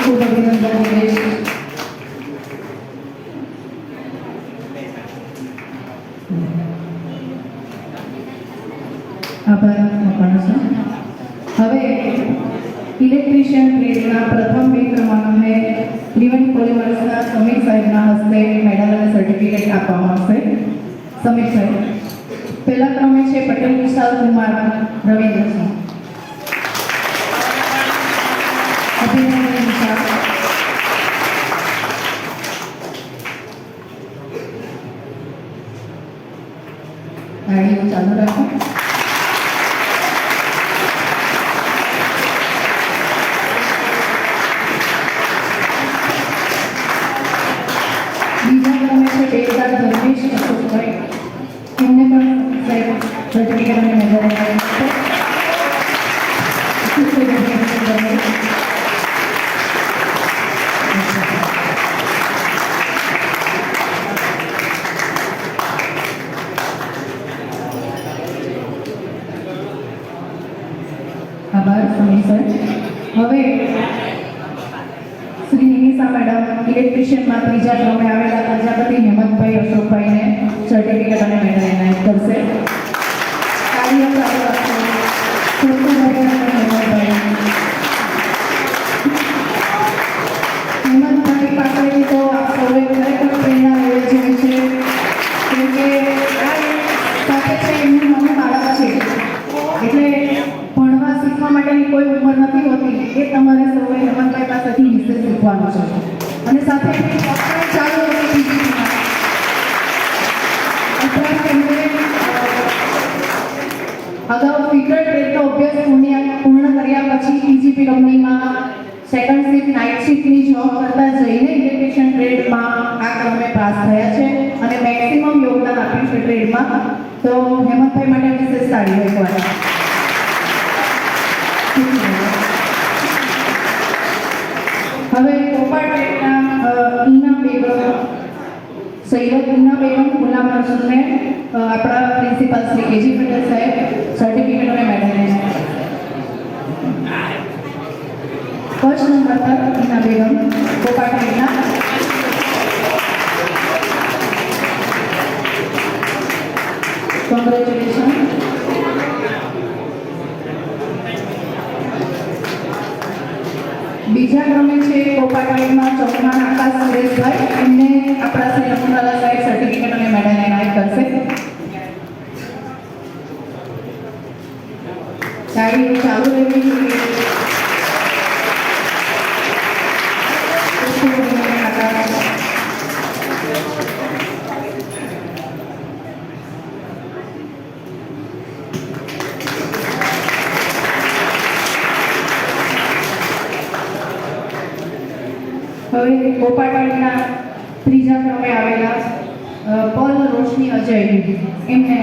ખૂબ અભિનંદન નિલેશ. આભાર મકવાણા સર. હવે ઇલેક્ટ્રિશિયન ટ્રેડના પ્રથમ બે ક્રમાંકને ત્રિવેણી પોલિમર્સના સમીર સાહેબના હસ્તે મેડલ અને સર્ટિફિકેટ આપવામાં આવશે. સમીર સાહેબ. પહેલા ક્રમે છે પટેલ વિશાલ કુમાર રવિન્દ્રસિંહ. અભિનંદન વિશાલ. ગાડીઓ ચાલુ રાખો. બીજા ક્રમે છે બેદાર ધર્મેશ અશોકભાઈ. એમને પણ સાહેબ સર્ટિફિકેટ અને મેડલ આપ્યા છે. આભાર સમીર સર. હવે શ્રી નિમિષા મેડમ ઇલેક્ટ્રિશિયનમાં ત્રીજા ક્રમે આવેલા પ્રજાપતિ હેમંતભાઈ અશોકભાઈને સર્ટિફિકેટ અને મેડલ એનાયત કરશે. કાર્ય ચાલુ રાખો. હેમંતભાઈ પાસેથી તો સૌએ ખરેખર પ્રેરણા લેવી જેવી છે, કેમ કે આ સાથે છે એમનું નાનું બાળક છે, એટલે ભણવા શીખવા માટેની કોઈ ઉંમર નથી હોતી. એ તમારે સૌએ હેમંતભાઈ પાસેથી વિશે શીખવાનું છે. અને સાથે એમની ચોકસાઈ ચાલુ હતી પીજીટીમાં. ઉપરાંત એમણે અગાઉ ફિટર ટ્રેડનો અભ્યાસ પૂર્ણ કર્યા પછી પીજીપી કંપનીમાં સેકન્ડ શિફ્ટ નાઇટ શિફ્ટની જોબ કરતા જઈને ઇલેક્ટ્રિશિયન ટ્રેડમાં આ ક્રમે પાસ થયા છે અને મેક્સિમમ યોગદાન આપ્યું છે ટ્રેડમાં. તો હેમંતભાઈ માટે વિશેષ તાળીઓ એકવાર. હવે કોપા ટ્રેડના ઈના બેગમ સૈયદ ઈના બેગમ ગુલામ રસૂલને આપણા પ્રિન્સિપાલ શ્રી કેજી પટેલ સાહેબ સર્ટિફિકેટ અને મેડલ ફર્સ્ટ નંબર પર ઈના બેગમ કોપા ટ્રેડના. કોંગ્રેચ્યુલેશન. બીજા ક્રમે છે કોપા ટ્રેડમાં ચૌહાણ આકાશ સુરેશભાઈ. એમને આપણા શ્રી રમુલાલા સાહેબ સર્ટિફિકેટ અને મેડલ એનાયત કરશે. ગાડી ચાલુ રહેવી જોઈએ. હવે કોપા ટ્રેડના ત્રીજા ક્રમે આવેલા પલ રોશની અજય. એમને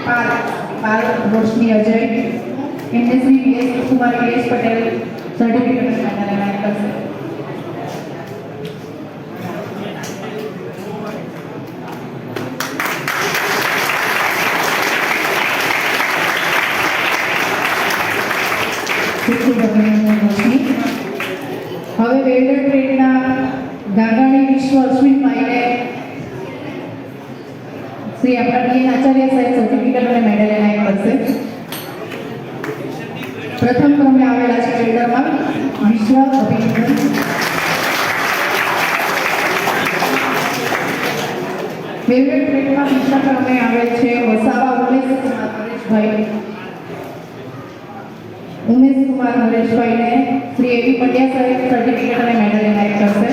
પાલ રોશની અજય એમને Shri VS Kumar VS Patel certificate medal એનાયત કરશે. રોશની. હવે વેલ્ડર ટ્રેડના ગાગાણી વિશ્વ અશ્વિનભાઈને શ્રી આપણા ડીએન આચાર્ય સાહેબ સર્ટિફિકેટ અને મેડલ એનાયત કરશે. પ્રથમ ક્રમે આવેલા છે વેલ્ડરમાં વિશ્વ અભિનંદન. વેલ્ડર ટ્રેડમાં બીજા ક્રમે આવેલ છે વસાવા ઉમેશ કુમાર નરેશભાઈને શ્રી એવી પંડ્યા સાહેબ સર્ટિફિકેટ અને મેડલ એનાયત કરશે.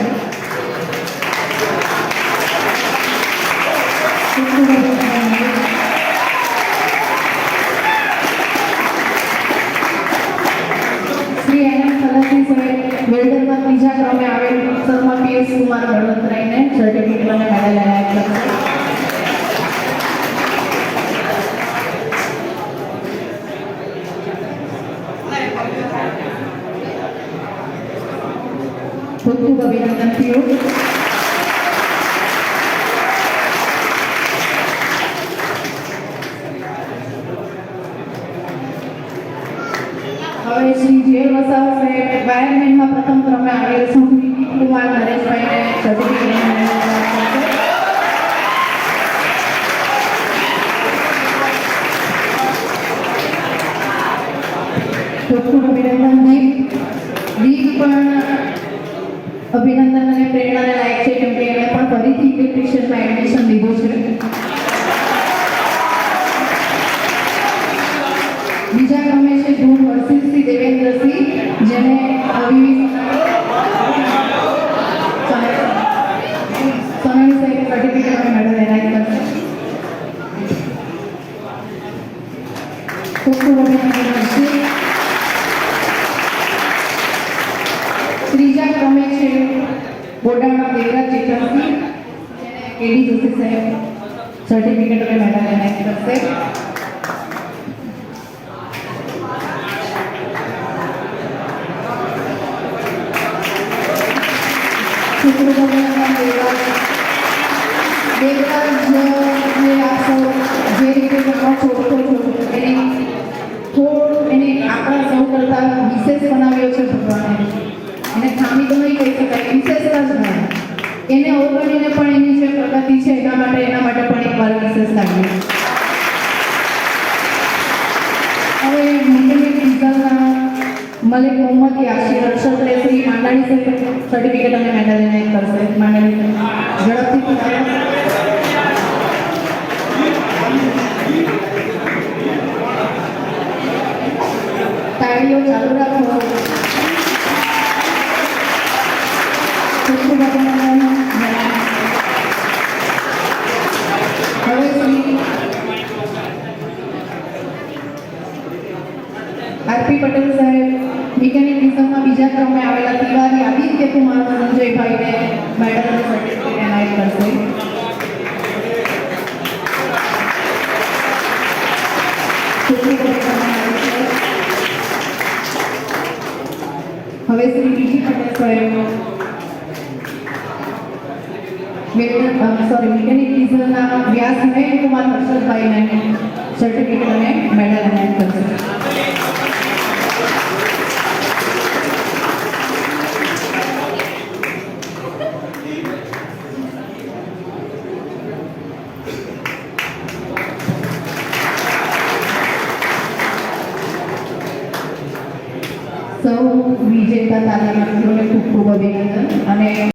શ્રી એનએમ ખલાસી સાહેબ વેલ્ડરમાં ત્રીજા ક્રમે આવેલ શર્મા પીએસ કુમાર બળવંતરાયને સર્ટિફિકેટ અને મેડલ એનાયત કરશે. ખૂબ ખૂબ અભિનંદન થયું. હવે શ્રી જે વસાવા સાહેબ વાયરમેનમાં પ્રથમ ક્રમે આવેલ સુખી કુમાર નરેશભાઈને સર્ટિફિકેટ ખૂબ ખૂબ અભિનંદન દીપ પણ અભિનંદન અને પ્રેરણાને લાયક છે કેમ કે એણે પણ ફરીથી ઇલેક્ટ્રિશિયનમાં એડમિશન લીધું છે. બીજા ક્રમે છે ધ્રુવ હર્ષિતસિંહ દેવેન્દ્રસિંહ જેને સોનલી સાહેબ સર્ટિફિકેટ અને મેડલ એનાયત કરશે. ખૂબ ખૂબ અભિનંદન છે. ત્રીજા ક્રમે છે બોડાણા દેવરાજ ચેતનસિંહ જેને કેડી જોશી સાહેબ સર્ટિફિકેટ અને મેડલ એનાયત કરશે. દેવરાજ આપ સૌ જે રીતે ભણવા છોડતો છો એને આપણા સૌ કરતાં વિશેષ બનાવ્યો છે ભગવાને. એને ખામી તો નહીં કહી શકાય, વિશેષતા જ નહીં. એને અવગણીને પણ એની જે પ્રગતિ છે એના માટે પણ એક વાર વિશેષ લાગ્યું. હવે મેકેનિક ડીઝલના મલિક મોહમ્મદ યાસીર અરશદ શ્રી માંડાણી સર્ટિફિકેટ અને મેડલ એનાયત કરશે. માંડાણી ઝડપથી તાળીઓ ચાલુ રાખો. ખૂબ ખૂબ અભિનંદન. હવે શ્રી આરપી પટેલ સાહેબ મિકેનિક ડિઝાઇનમાં બીજા ક્રમે આવેલા તિવારી આદિત્ય કુમાર સંજયભાઈને મેડલ અને સર્ટિફિકેટ એનાયત કરશે. હવે શ્રી બીજી પટેલ સાહેબ મિકેનિક ડિઝાઇનના વ્યાસ નયન કુમાર હર્ષદભાઈને સર્ટિફિકેટ અને મેડલ એનાયત કરશે. સૌ વિજેતા તાલીમાર્થીઓને ખૂબ ખૂબ અભિનંદન અને